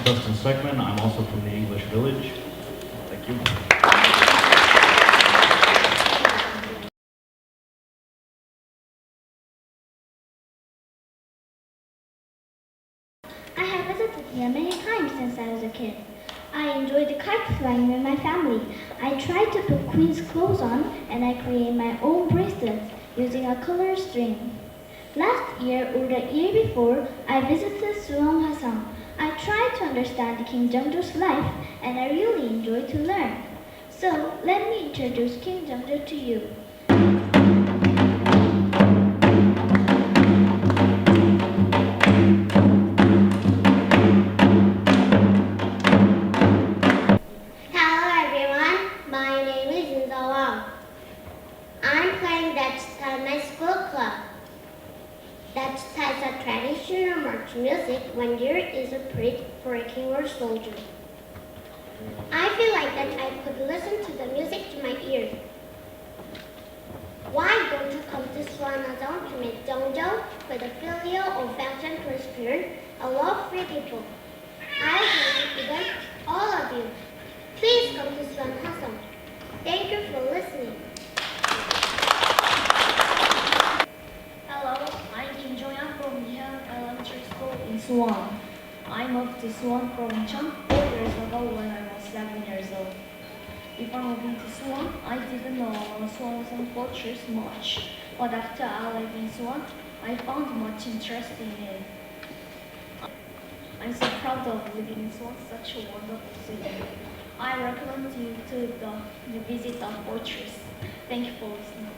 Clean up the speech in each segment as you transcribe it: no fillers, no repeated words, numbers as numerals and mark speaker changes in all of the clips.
Speaker 1: Justin Seckman. I'm also from the English Village. Thank you.
Speaker 2: I have visited here many times since I was a kid. I enjoy the kite flying with my family. I try to put queen's clothes on and I create my own bracelets using a color string. Last year or the year before, I visited Suwon-Hwasong. I tried to understand King Jeongjo's life and I really enjoyed to learn. So let me introduce King Jeongjo to you.
Speaker 3: Dachta is a traditional march music when there is a parade for a king or soldier. I feel like that I could listen to the music to my ears. Why don't you come to Suwon-Hwasong to meet Jeongjo with a filial affection for his parents and love free people? I want to invite all of you. Please come to Suwon-Hwasong. Thank you for listening.
Speaker 4: Hello, I'm Kim Jong-hyun from Yeon Elementary School in Suwon. I moved to Suwon from Incheon 4 years ago when I was 7 years old. Before moving to Suwon, I didn't know Suwon cultures much, but after I lived in Suwon, I found much interesting in it. I'm so proud of living in Suwon, such a wonderful city. I recommend you to visit the fortress. Thank you for listening.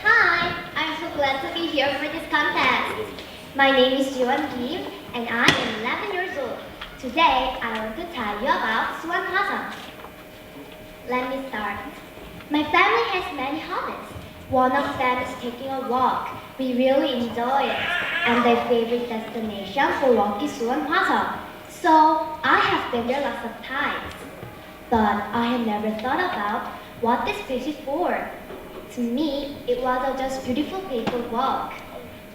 Speaker 3: Hi, I'm so glad to be here for this contest. My name is Jiwon Kim and I am 11 years old. Today, I want to tell you about Suwon-Hwasong. Let me start. My family has many hobbies. One of them is taking a walk. We really enjoy it. And their favorite destination for walk is Suwon-Hwasong. So, I have been there lots of times. But I have never thought about what this place is for. To me, it was just a beautiful place to walk.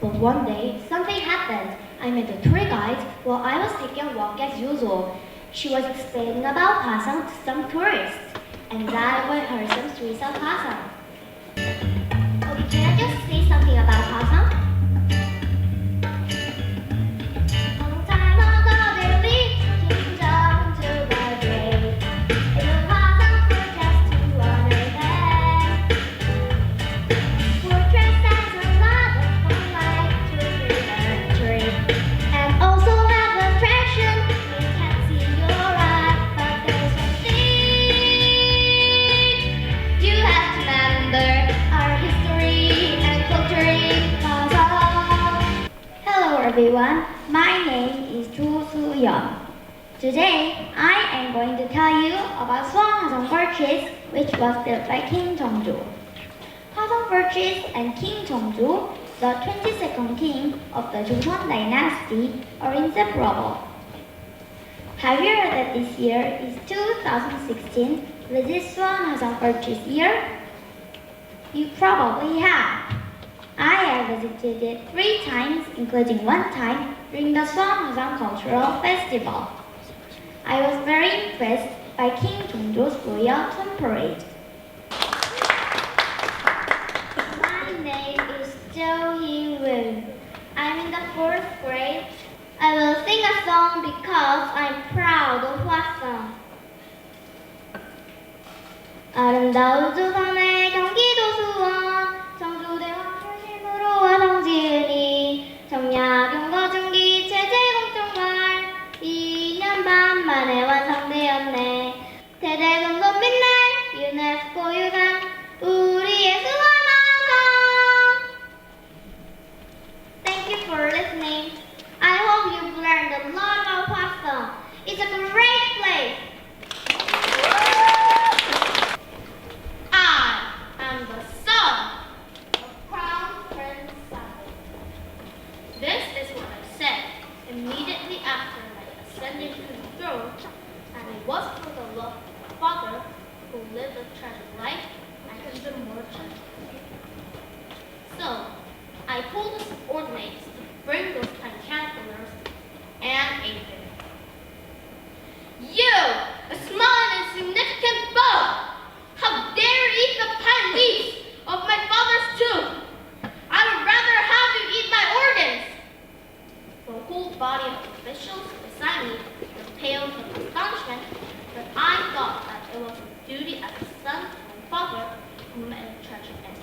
Speaker 3: But one day, something happened. I met a tour guide while I was taking a walk as usual. She was explaining about Hwasong to some tourists, and I would heard some stories of Hwasong. Okay, can I just say something about Hwasong? Everyone, my name is Jo Soo-yeon. Today, I am going to tell you about Suwon-Hwasong Fortress, which was built by King Jeongjo. Hwasong Fortress and King Jeongjo, the 22nd king of the Joseon dynasty, are inseparable. Have you heard that this year is 2016, which is Suwon-Hwasong Fortress year? You probably have. I have visited it 3 times, including 1 time during the Suwon-Hwasong Cultural Festival. I was very impressed by King Jeongjo's royal tomb parade. My name is Jo Hee-woon. I'm in the 4th grade. I will sing a song because I'm proud of Hwasong. 아름다운 조선의 경기도 수원 정조대왕 중심으로 화성 지으니 정약용거 중기 체제공정말 2년 반 만에 완성되었네. 대대손손 빛날 유네스코 유산 우리의 수원화성. Thank you for listening. I hope you've learned a lot about Hwasong. It's a great place.
Speaker 5: I'm the son of Crown Prince Sabi. This is what I said immediately after I ascended to the throne, and it was for the love of my father, who lived a tragic life and was a merchant. So, I told the subordinates to bring those kind caterpillars and ate it. You, a small and insignificant bug! How dare you eat the pine leaves of my father's tomb? I would rather have you eat my organs! The whole body of officials beside me were pale with astonishment, but I thought that it was a duty as a son and father whom I treasured it.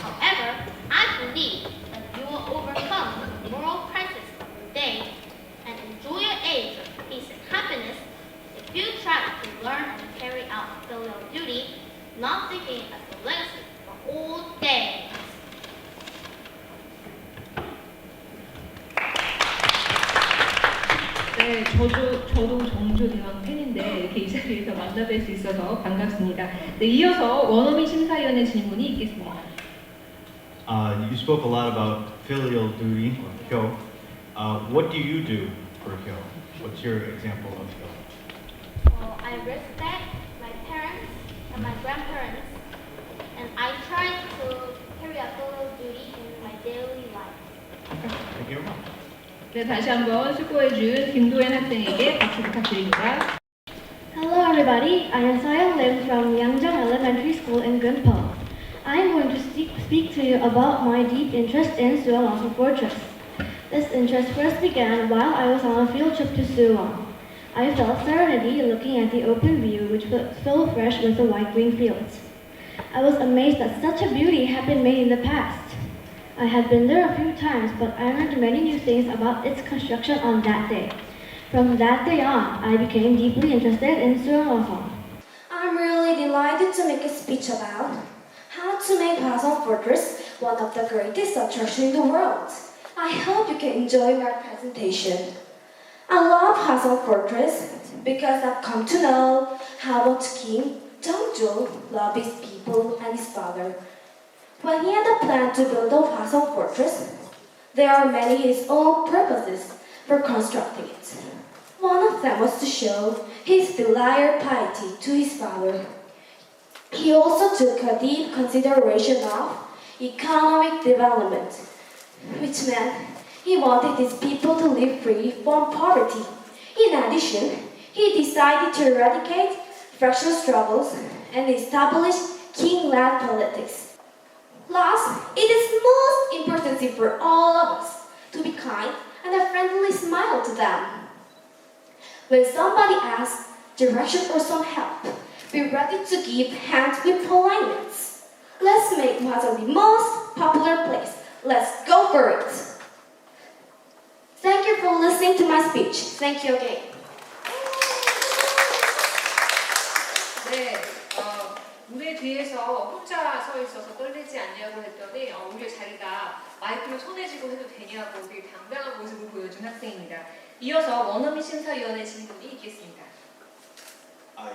Speaker 5: However, I believe that you will overcome the moral crisis of your day and enjoy your age of peace and happiness if you try to learn and carry out filial duty, not thinking as a legacy for old days.
Speaker 6: 네, 저도 정조 대왕 팬인데 이렇게 이 자리에서 만나뵐 수 있어서 반갑습니다. 네, 이어서 원어민 심사위원의 질문이 있겠습니다.
Speaker 1: You spoke a lot about filial duty, or hyo. What do you do for hyo? What's your example of hyo?
Speaker 5: I respect my parents and my grandparents, and I try to carry out filial duty in my daily life.
Speaker 1: Okay, thank you very much.
Speaker 6: 네, 다시 한번 수고해준 김도현 학생에게 박수 부탁드립니다.
Speaker 2: Hello everybody, I am Soyeon Lim from Yangjang Elementary School in Gunpo. I am going to speak to you about my deep interest in Suwon Fortress. This interest first began while I was on a field trip to Suwon. I felt serenity looking at the open view which was filled fresh with the white green fields. I was amazed that such a beauty had been made in the past. I had been there a few times, but I learned many new things about its construction on that day. From that day on, I became deeply interested in Suwon.
Speaker 7: I'm really delighted to make a speech about how to make Hwaseong Fortress one of the greatest attractions in the world. I hope you can enjoy my presentation. I love Hwaseong Fortress because I've come to know how much King Jeongjo loved his people and his father. When he had a plan to build a Hwaseong Fortress, there are many his own purposes for constructing it. One of them was to show his filial piety to his father. He also took a deep consideration of economic development, which meant he wanted his people to live free from poverty. In addition, he decided to eradicate fractional struggles and establish king-land politics. Last, it is most important thing for all of us to be kind and a friendly smile to them. When somebody asks direction or some help, be ready to give hands with politeness. Let's make Hwaseong the most popular place. Let's go for it. Thank you for listening to my speech. Thank you again.
Speaker 6: 네, 무대 뒤에서 혼자 서 있어서 떨리지 않냐고 했더니 오히려 자기가 마이크를 손에 쥐고 해도 되냐고 되게 당당한 모습을 보여준 학생입니다. 이어서 원어민 심사위원의 질문이 있겠습니다.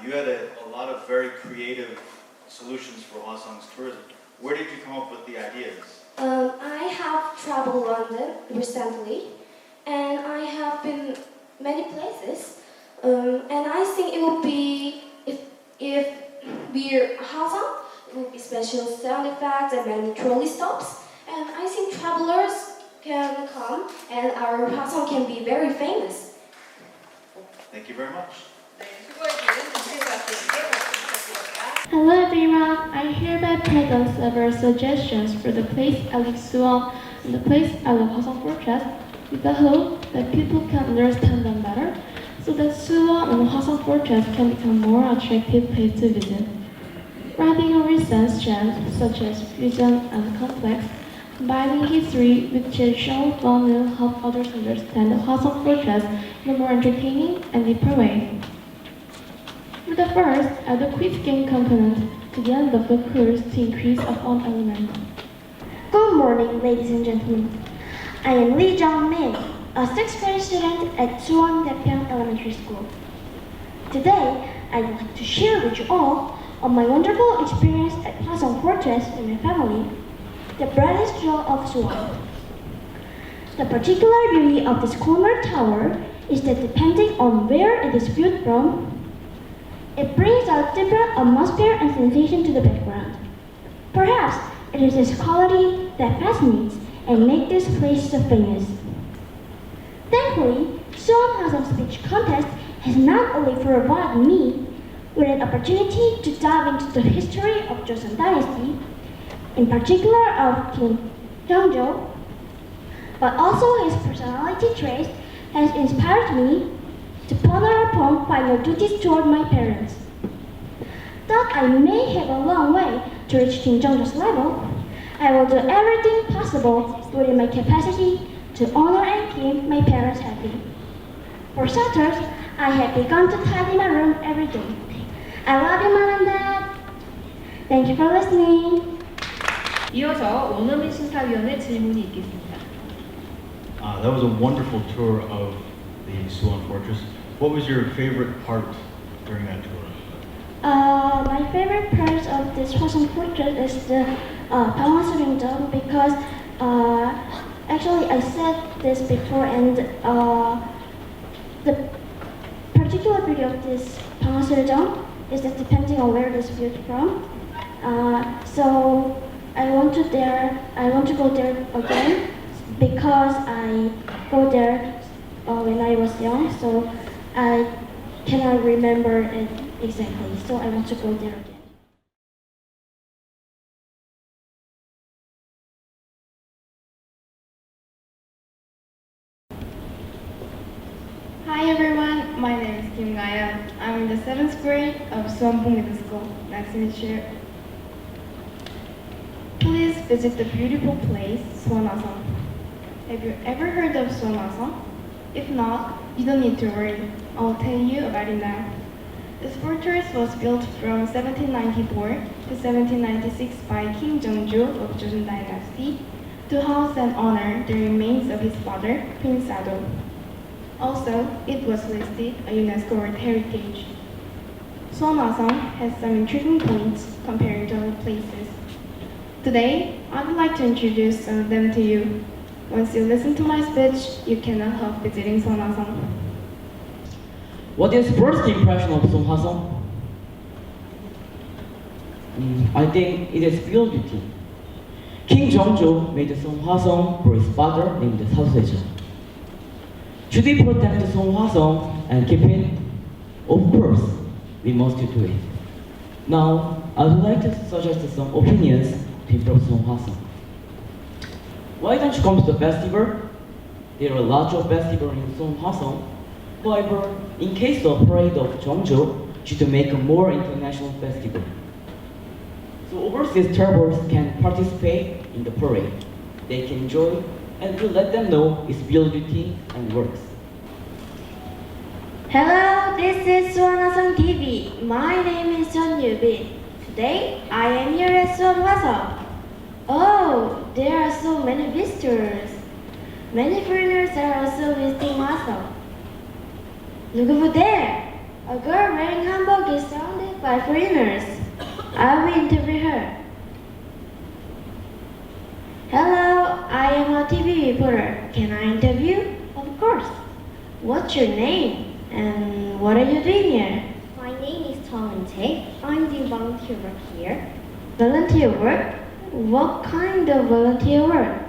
Speaker 8: You had a lot of very creative solutions for Hwaseong's tourism. Where did you come up with the ideas?
Speaker 7: I have traveled London recently, and I have been many places. And I think it would be if we're Hwaseong, it would be special sound effects and many trolley stops. And I think travelers can come, and our Hwaseong can be very famous.
Speaker 8: Thank you very much.
Speaker 6: 네, 수고해주신 김태수 학생에게 박수 부탁드립니다.
Speaker 9: Hello everyone, I hereby present several suggestions for the place I live Suwon and the place I live Hwaseong Fortress with the hope that people can understand them better so that Suwon and Hwaseong Fortress can become more attractive place to visit. Writing on recent trends such as fusion and complex, combining history with traditional fun will help others understand the Hwaseong Fortress in a more entertaining and deeper way. For the first, add a quiz game component to the end of the course to increase a fun element.
Speaker 2: Good morning, ladies and gentlemen. I am Lee Jong-min, a 6th grade student at Suwon Elementary School. Today, I'd like to share with you all on my wonderful experience at Hwaseong Fortress with my family, the brightest jewel of Suwon. The particular beauty of this corner tower is that depending on where it is viewed from, it brings out different atmosphere and sensation to the background. Perhaps it is this quality that fascinates and makes this place so famous. Thankfully, Suwon화성 speech contest has not only provided me with an opportunity to dive into the history of Joseon Dynasty, in particular of King Gyeongjo, but also his personality traits has inspired me to ponder upon final duties toward my parents. Though I may have a long way to reach King Gyeongjo's level, I will do everything possible within my capacity to honor and keep my parents happy. For starters, I have begun to tidy my room every day. I love you, Mom and Dad. Thank you for listening.
Speaker 6: 이어서 원어민 심사위원의 질문이 있겠습니다.
Speaker 1: That was a wonderful tour of the Suwon Fortress. What was your favorite part during that tour?
Speaker 2: My favorite part of this Hwasong Fortress is the Bangwasering Dome because actually I said this before, and the particular beauty of this Bangwasering Dome is that depending on where it's viewed from. So I want to go there again because I go there when I was young, so I cannot remember it exactly. So I want to go there again.
Speaker 9: Hi everyone, my name is Kim Gaya. I'm in the 7th grade of Suwonpong Middle School. Nice to meet you. Please visit the beautiful place, Suwon화성. Have you ever heard of Suwon화성? If not, you don't need to worry. I'll tell you about it now. This fortress was built from 1794 to 1796 by King Gyeongjo of Joseon Dynasty to house and honor the remains of his father, Prince Sado. Also, it was listed a UNESCO World Heritage. Suwon화성 has some intriguing points compared to other places. Today, I would like to introduce some of them to you. Once you listen to my speech, you cannot help visiting Suwon화성.
Speaker 10: What is first impression of Suwon화성? I think it is beauty. King Gyeongjo made Suwon화성 for his father named Saseja. Should we protect Suwon화성 and keep it? Of course, we must do it. Now, I would like to suggest some opinions to improve Suwon화성. Why don't you come to the festival? There are lots of festivals in Suwon화성. However, in case of parade of Gyeongjo, should make a more international festival. So overseas travelers can participate in the parade. They can enjoy and to let them know its beauty and works.
Speaker 7: Hello, this is Suwon화성 TV. My name is Jeon Yubin. Today, I am here at Suwon화성. Oh, there are so many visitors. Many foreigners are also visiting Hwasong. Look over there. A girl wearing hanbok is surrounded by foreigners. I will interview her. Hello, I am a TV reporter. Can I interview? Of course. What's your name? And what are you doing here?
Speaker 3: My name is Tong Tae. I'm doing volunteer work here.
Speaker 7: Volunteer work? What kind of volunteer work?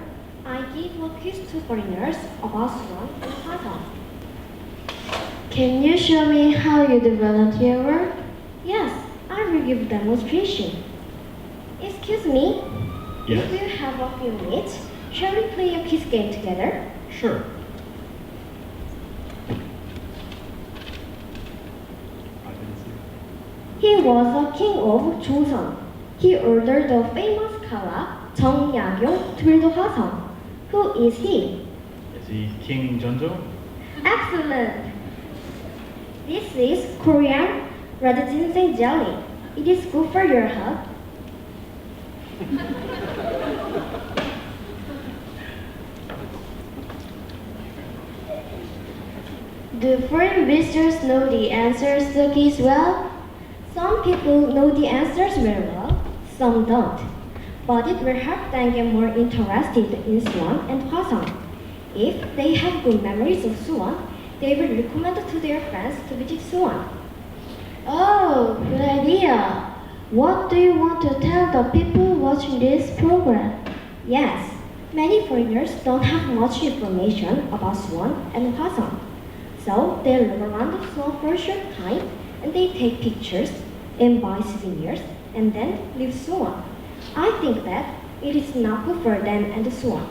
Speaker 3: I give workshops to foreigners about Suwon and Hwasong.
Speaker 7: Can you show me how you do volunteer work?
Speaker 3: Yes, I will give demonstration. Excuse me?
Speaker 1: Yes?
Speaker 3: If you have a few minutes, shall we play a quiz game together?
Speaker 1: Sure.
Speaker 3: He was a king of Joseon. He ordered the famous Kara, Jeong Yagyong, to build Hwasong. Who is he?
Speaker 1: Is he King Gyeongjo?
Speaker 3: Excellent! This is Korean red ginseng jelly. It is good for your health.
Speaker 7: Do foreign visitors know the answers to the quiz well?
Speaker 3: Some people know the answers very well, some don't. But it will help them get more interested in Suwon and Hwasong. If they have good memories of Suwon, they will recommend to their friends to visit Suwon.
Speaker 7: Oh, good idea. What do you want to tell the people watching this program?
Speaker 3: Yes,
Speaker 2: Many foreigners don't have much information about Suwon and Hwasong, so they live around the Suwon for a short time and they take pictures and buy souvenirs and then leave Suwon. I think that it is not good for them and Suwon.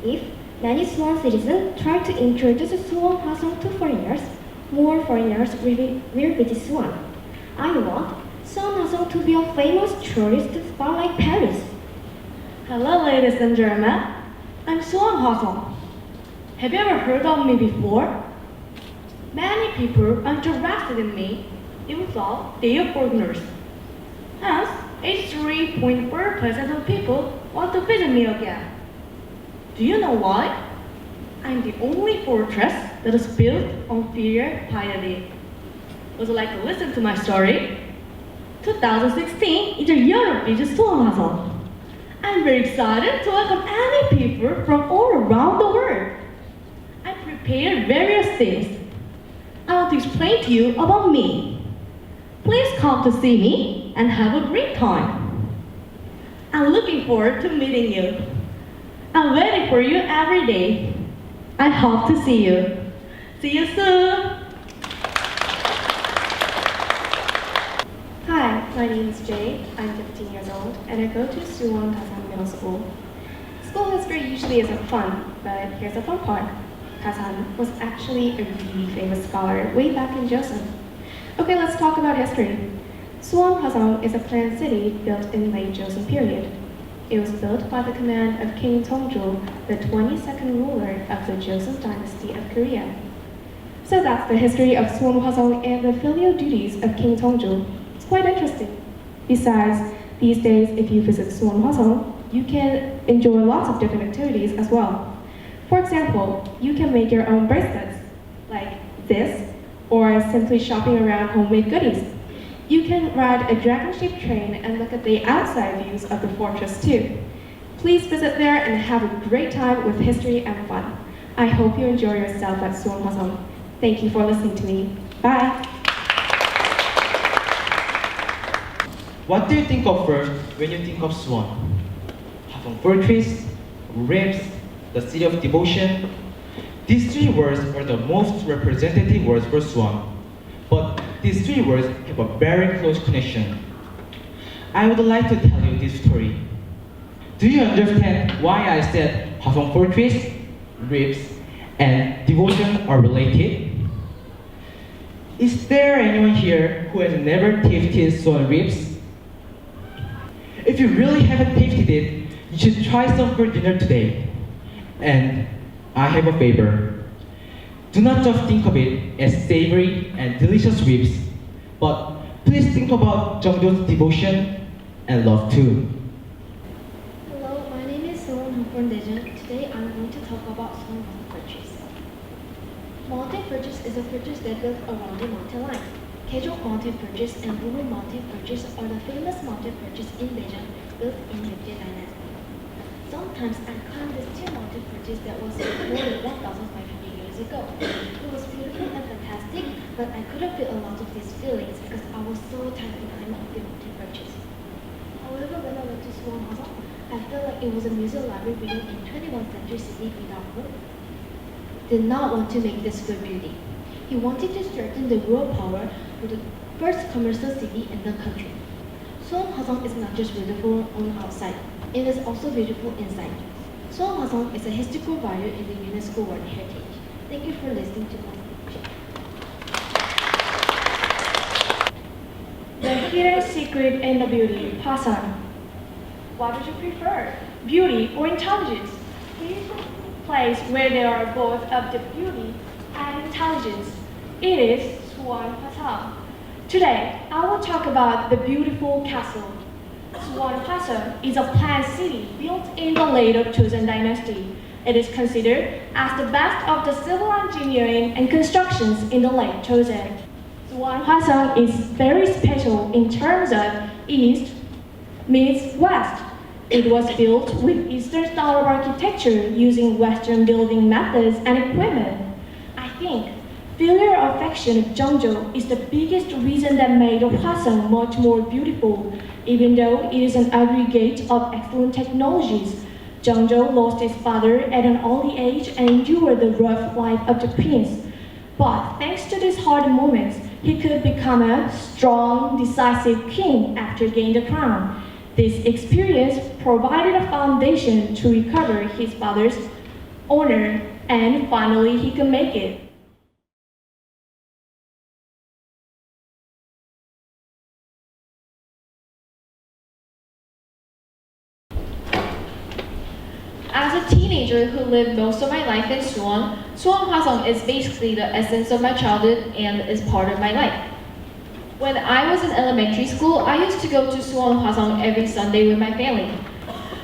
Speaker 2: If many Suwon citizens try to introduce Suwon Hwasong to foreigners, more foreigners will visit Suwon. I want Suwon Hwasong to be a famous tourist spot like Paris.
Speaker 9: Hello, ladies and gentlemen. I'm Suwon 화성. Have you ever heard of me before? Many people are interested in me, even though they are foreigners. Hence, 83.4% of people want to visit me again. Do you know why? I'm the only fortress that is built on filial piety. Would you like to listen to my story? 2016 is the year of visit Suwon 화성. I'm very excited to welcome any people from all around the world. I prepared various things. I want to explain to you about me. Please come to see me and have a great time. I'm looking forward to meeting you. I'm waiting for you every day. I hope to see you. See you soon.
Speaker 11: Hi, my name is Jay. I'm 15 years old, and I go to Suwon Gasan Middle School. School history usually isn't fun, but here's the fun part. Gasan was actually a really famous scholar way back in Joseon. Okay, let's talk about history. Suwon Hwasong is a planned city built in late Joseon period. It was built by the command of King Seongjo, the 22nd ruler of the Joseon dynasty of Korea. So that's the history of Suwon Hwasong and the filial duties of King Seongjo. It's quite interesting. Besides, these days, if you visit Suwon Hwasong, you can enjoy lots of different activities as well. For example, you can make your own bracelets, like this, or simply shopping around homemade goodies. You can ride a dragon-shaped train and look at the outside views of the fortress too. Please visit there and have a great time with history and fun. I hope you enjoy yourself at Suwon Hwasong. Thank you for listening to me. Bye!
Speaker 12: What do you think of first when you think of Suwon? Hwasong Fortress, Ribs, the city of devotion. These three words are the most representative words for Suwon. But these three words have a very close connection. I would like to tell you this story. Do you understand why I said Hwasong Fortress, Ribs, and devotion are related? Is there anyone here who has never tasted Suwon Ribs? If you really haven't tasted it, you should try some for dinner today. And I have a favor. Do not just think of it as savory and delicious ribs, but please think about Jongjo's devotion and love too.
Speaker 11: Hello, my name is Suwon Dejan. Today I'm going to talk about Suwon Fortress. Mountain Fortress is a fortress that built around the mountain line. Kejo Mountain Fortress and Bumi Mountain Fortress are the famous mountain fortress in Daejeon built in the dynasty. Sometimes I climbed this two mountain fortress that was built more than 1,500 years ago. It was beautiful and fantastic, but I couldn't feel a lot of these feelings because I was so tired to climb up the mountain fortress. However, when I went to Suwon Hwasong, I felt like it was a museum library built in 21st century city without hope. Did not want to make this for beauty. He wanted to strengthen the rural power for the first commercial city in the country. Suwon Hwasong is not just beautiful on outside, it is also beautiful inside. Suwon Hwasong is a historical value in the UNESCO World Heritage. Thank you for listening to my speech.
Speaker 9: The hidden secret in the beauty, Hwasong. What would you prefer, beauty or intelligence? Please place where there are both of the beauty and intelligence. It is Suwon Hwasong. Today, I will talk about the beautiful castle. Suwon Hwasong is a planned city built in the late Joseon dynasty. It is considered as the best of the civil engineering and constructions in the late Joseon. Suwon Hwasong is very special in terms of east meets west. It was built with Eastern style of architecture using Western building methods and equipment. I think filial affection of Jongjo is the biggest reason that made Hwasong much more beautiful, even though it is an aggregate of excellent technologies. Jeongjo lost his father at an early age and endured the rough life of the prince. But thanks to these hard moments, he could become a strong, decisive king after gaining the crown. This experience provided a foundation to recover his father's honor, and finally he could make it.
Speaker 11: As a teenager who lived most of my life in Suwon, Suwon is basically the essence of my childhood and is part of my life. When I was in elementary school, I used to go to Suwon every Sunday with my family.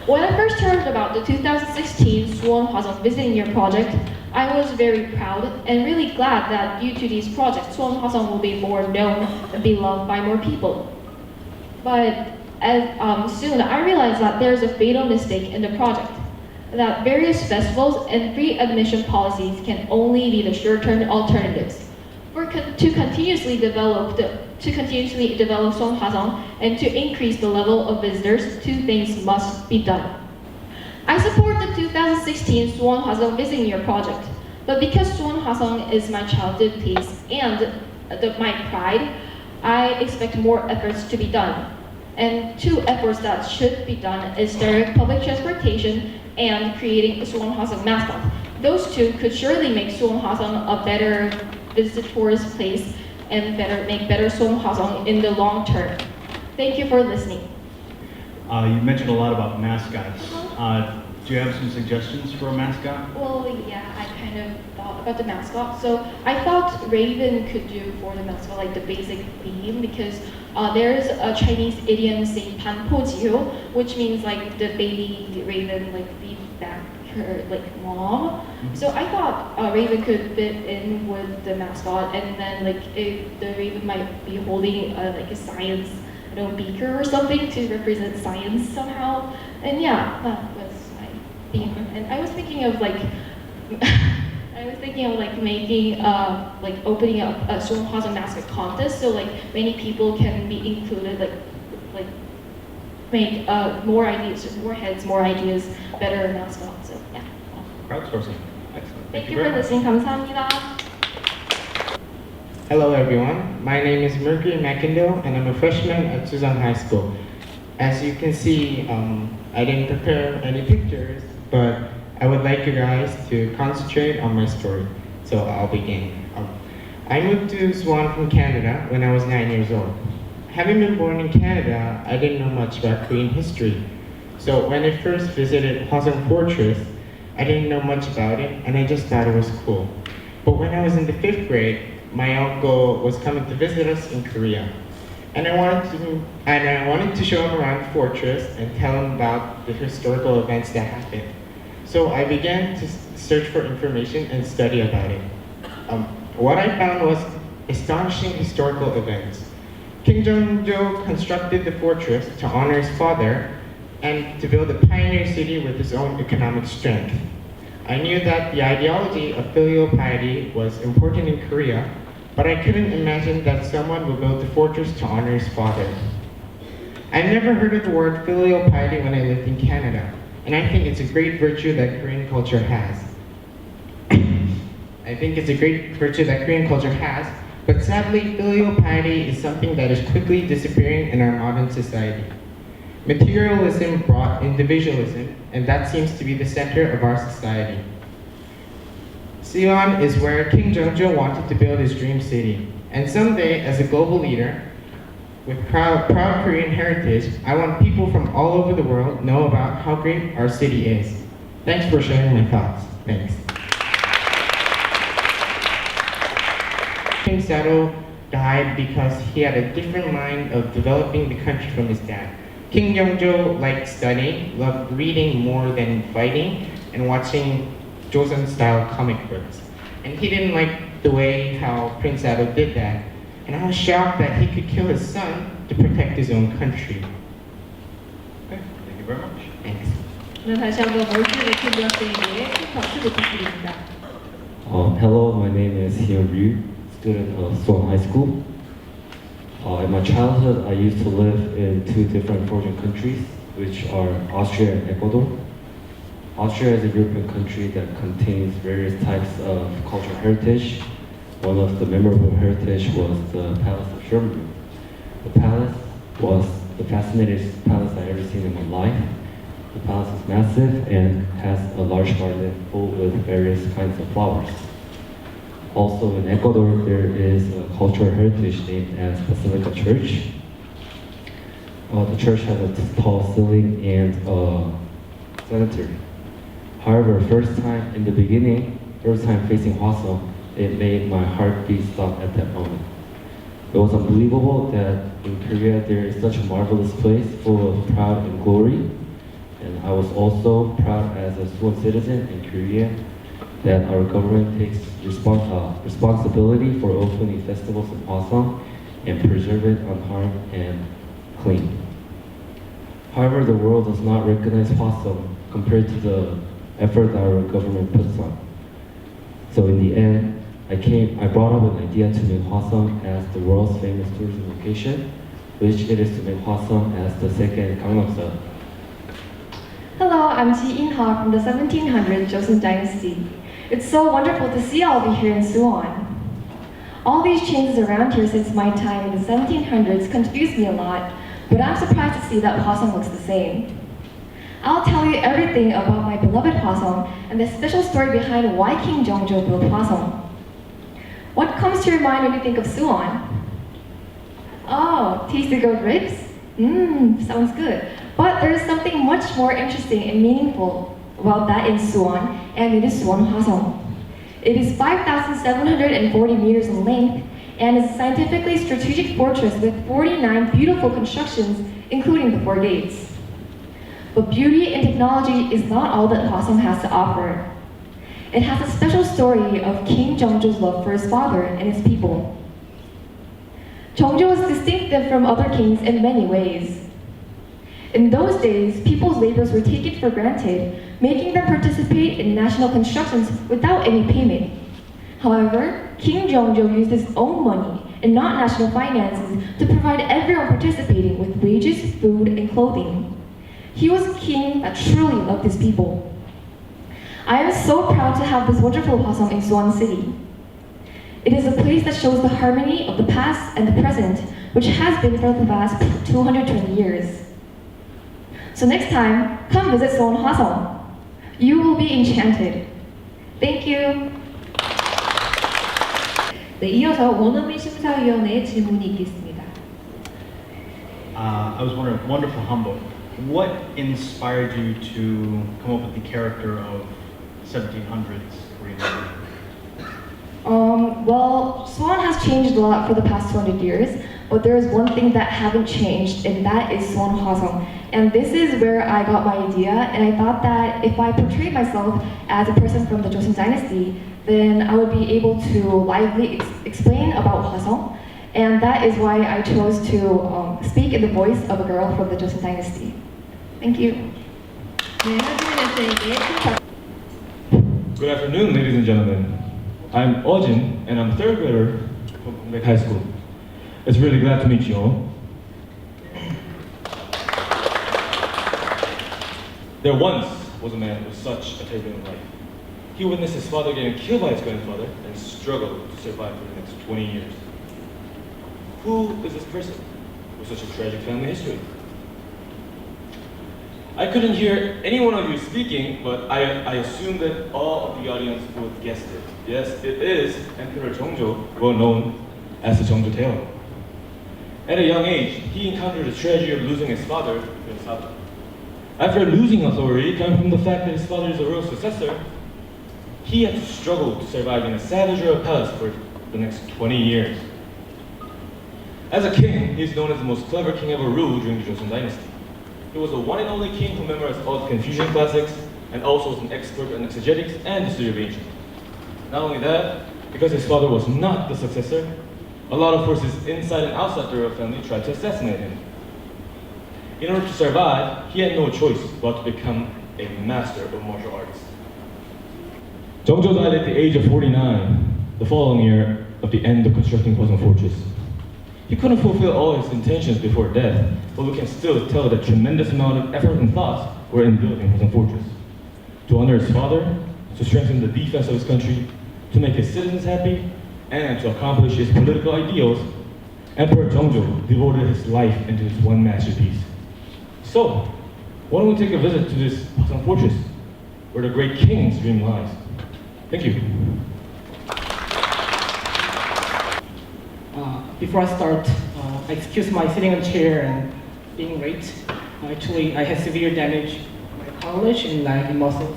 Speaker 11: When I first heard about the 2016 Suwon Visiting Year project, I was very proud and really glad that due to these projects, Suwon will be more known and be loved by more people. But soon I realized that there's a fatal mistake in the project, that various festivals and free admission policies can only be the short-term alternatives. To continuously develop Suwon and to increase the level of visitors, two things must be done. I support the 2016 Suwon Visiting Year project, but because Suwon is my childhood place and my pride, I expect more efforts to be done. And two efforts that should be done is direct public transportation and creating a Suwon mascot. Those two could surely make Suwon a better visit tourist place and make better Suwon in the long term. Thank you for listening.
Speaker 1: You mentioned a lot about mascots. Do you have some suggestions for a mascot?
Speaker 11: Well, yeah, I kind of thought about the mascot. So I thought Raven could do for the mascot, like the basic theme, because there's a Chinese idiom saying "반포지효," which means like the baby raven like feeds back her like mom. So I thought Raven could fit in with the mascot, and then like the Raven might be holding like a science, beaker or something to represent science somehow. And yeah, that was my theme. And I was thinking of like making like opening up a Suwon mascot contest, so like many people can be included, like make more ideas, more heads, more ideas, better mascot. So yeah.
Speaker 1: Crowdsourcing. Excellent.
Speaker 11: Thank you for listening. 감사합니다.
Speaker 13: Hello everyone, my name is Mercury McIndoe and I'm a freshman at Susan High School. As you can see, I didn't prepare any pictures, but I would like you guys to concentrate on my story. So I'll begin. I moved to Swan from Canada when I was 9 years old. Having been born in Canada, I didn't know much about Korean history. So when I first visited Hwasong Fortress, I didn't know much about it and I just thought it was cool. But when I was in the 5th grade, my uncle was coming to visit us in Korea. And I wanted to show him around the fortress and tell him about the historical events that happened. So I began to search for information and study about it. What I found was astonishing historical events. King Jeongjo constructed the fortress to honor his father and to build a pioneer city with his own economic strength. I knew that the ideology of filial piety was important in Korea, but I couldn't imagine that someone would build the fortress to honor his father. I never heard of the word filial piety when I lived in Canada, and I think it's a great virtue that Korean culture has. But sadly, filial piety is something that is quickly disappearing in our modern society. Materialism brought individualism, and that seems to be the center of our society. Suwon is where King Jeongjo wanted to build his dream city. And someday, as a global leader with proud Korean heritage, I want people from all over the world know about how great our city is. Thanks for sharing my thoughts. Thanks. King Sado died because he had a different mind of developing the country from his dad. King Jeongjo liked studying, loved reading more than fighting, and watching Joseon-style comic books. And he didn't like the way how Prince Sado did that. And I was shocked that he could kill his son to protect his own country.
Speaker 1: Okay, thank you very much.
Speaker 13: Thanks.
Speaker 11: 다시 한번 멀티를 킨 학생에게 큰 박수 부탁드립니다.
Speaker 14: Hello, my name is Hyun Ryu, student of Suwon High School. In my childhood, I used to live in two different foreign countries, which are Austria and Ecuador. Austria is a European country that contains various types of cultural heritage. One of the memorable heritage was the Palace of Schönbrunn. The palace was the fascinating palace I've ever seen in my life. The palace is massive and has a large garden full with various kinds of flowers. Also in Ecuador, there is a cultural heritage named as Basilica Church. The church has a tall ceiling and a cemetery. However, first time facing Hwasong, it made my heartbeat stop at that moment. It was unbelievable that in Korea there is such a marvelous place full of pride and glory. And I was also proud as a Suwon citizen in Korea that our government takes responsibility for opening festivals in Hwasong and preserve it unharmed and clean. However, the world does not recognize Hwasong compared to the effort our government puts on. So in the end, I brought up an idea to make Hwasong as the world's famous tourism location, which it is to make Hwasong as the second Gangnam-seoul.
Speaker 15: Hello, I'm Ji In-ha from the 1700 Joseon Dynasty. It's so wonderful to see all of you here in Suwon. All these changes around here since my time in the 1700s confused me a lot, but I'm surprised to see that Hwasong looks the same. I'll tell you everything about my beloved Hwasong and the special story behind why King Jeongjo built Hwasong. What comes to your mind when you think of Suwon? Oh, tasty goat ribs? Sounds good. But there is something much more interesting and meaningful about that in Suwon, and it is Suwon Hwasong. It is 5,740 meters in length and is a scientifically strategic fortress with 49 beautiful constructions, including the 4 gates. But beauty and technology is not all that Hwasong has to offer. It has a special story of King Jeongjo's love for his father and his people. Jeongjo was distinctive from other kings in many ways. In those days, people's labors were taken for granted, making them participate in national constructions without any payment. However, King Jeongjo used his own money and not national finances to provide everyone participating with wages, food, and clothing. He was a king that truly loved his people. I am so proud to have this wonderful Hwasong in Suwon City. It is a place that shows the harmony of the past and the present, which has been for the past 220 years. So next time, come visit Suwon Hwasong. You will be enchanted. Thank you.
Speaker 6: 네, 이어서 원어민 심사위원의 질문이 있겠습니다.
Speaker 1: I was wondering, wonderful Hanbok, what inspired you to come up with the character of 1700s Korean literature?
Speaker 15: Well, Suwon has changed a lot for the past 200 years, but there is one thing that haven't changed, and that is Suwon Hwasong. And this is where I got my idea, and I thought that if I portrayed myself as a person from the Joseon Dynasty, then I would be able to lively explain about Hwasong, and that is why I chose to speak in the voice of a girl from the Joseon Dynasty. Thank you.
Speaker 6: 네, 하지민 에세이의
Speaker 16: Good afternoon, ladies and gentlemen. I'm Ojin, and I'm a 3rd grader from Gongbaek High School. It's really glad to meet you all. There once was a man with such a turbulent life. He witnessed his father getting killed by his grandfather and struggled to survive for the next 20 years. Who is this person with such a tragic family history? I couldn't hear any one of you speaking, but I assume that all of the audience would guess it. Yes, it is Emperor Jeongjo, well known as the Jeongjo Taeyeon. At a young age, he encountered the tragedy of losing his father, Prince Sato. After losing authority coming from the fact that his father is the royal successor, he had to struggle to survive in a savage royal palace for the next 20 years. As a king, he is known as the most clever king ever ruled during the Joseon Dynasty. He was the one and only king who memorized all the Confucian classics and also was an expert in exegetics and history of ancient. Not only that, because his father was not the successor, a lot of forces inside and outside the royal family tried to assassinate him. In order to survive, he had no choice but to become a master of martial arts. Jeongjo died at the age of 49, the following year of the end of constructing Hwasong Fortress. He couldn't fulfill all his intentions before death, but we can still tell that tremendous amount of effort and thoughts were in building Hwasong Fortress. to honor his father, to strengthen the defense of his country, to make his citizens happy, and to accomplish his political ideals, Emperor Jeongjo devoted his life into this one masterpiece. So, why don't we take a visit to this Hwasong fortress, where the great king's dream lies? Thank you.
Speaker 17: Before I start, excuse my sitting on chair and being late. Actually, I had severe damage in my cartilage and leg muscles,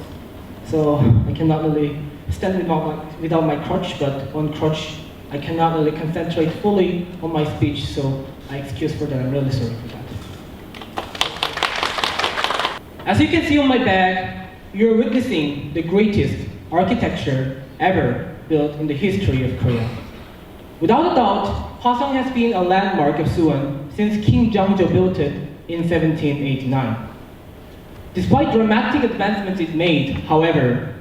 Speaker 17: so I cannot really stand without my crutch, but on crutch, I cannot really concentrate fully on my speech, so I excuse for that. I'm really sorry for that. As you can see on my bag, you're witnessing the greatest architecture ever built in the history of Korea. Without a doubt, Hwasong has been a landmark of Suwon since King Jeongjo built it in 1789. Despite dramatic advancements it made, however,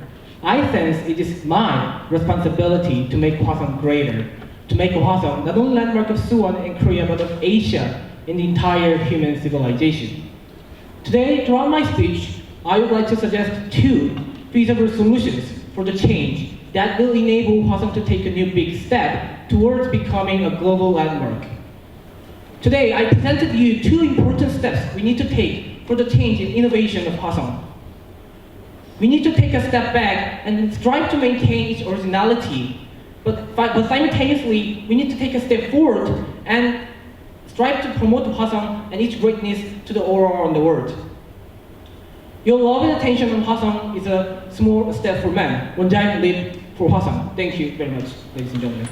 Speaker 17: I sense it is my responsibility to make Hwasong greater, to make Hwasong not only landmark of Suwon and Korea, but of Asia and the entire human civilization. Today, throughout my speech, I would like to suggest 2 feasible solutions for the change that will enable Hwasong to take a new big step towards becoming a global landmark. Today, I presented you 2 important steps we need to take for the change and innovation of Hwasong. We need to take a step back and strive to maintain its originality, but simultaneously, we need to take a step forward and strive to promote Hwasong and its greatness to the all around the world. Your love and attention on Hwasong is a small step for man, one giant leap for Hwasong. Thank you very much, ladies and gentlemen.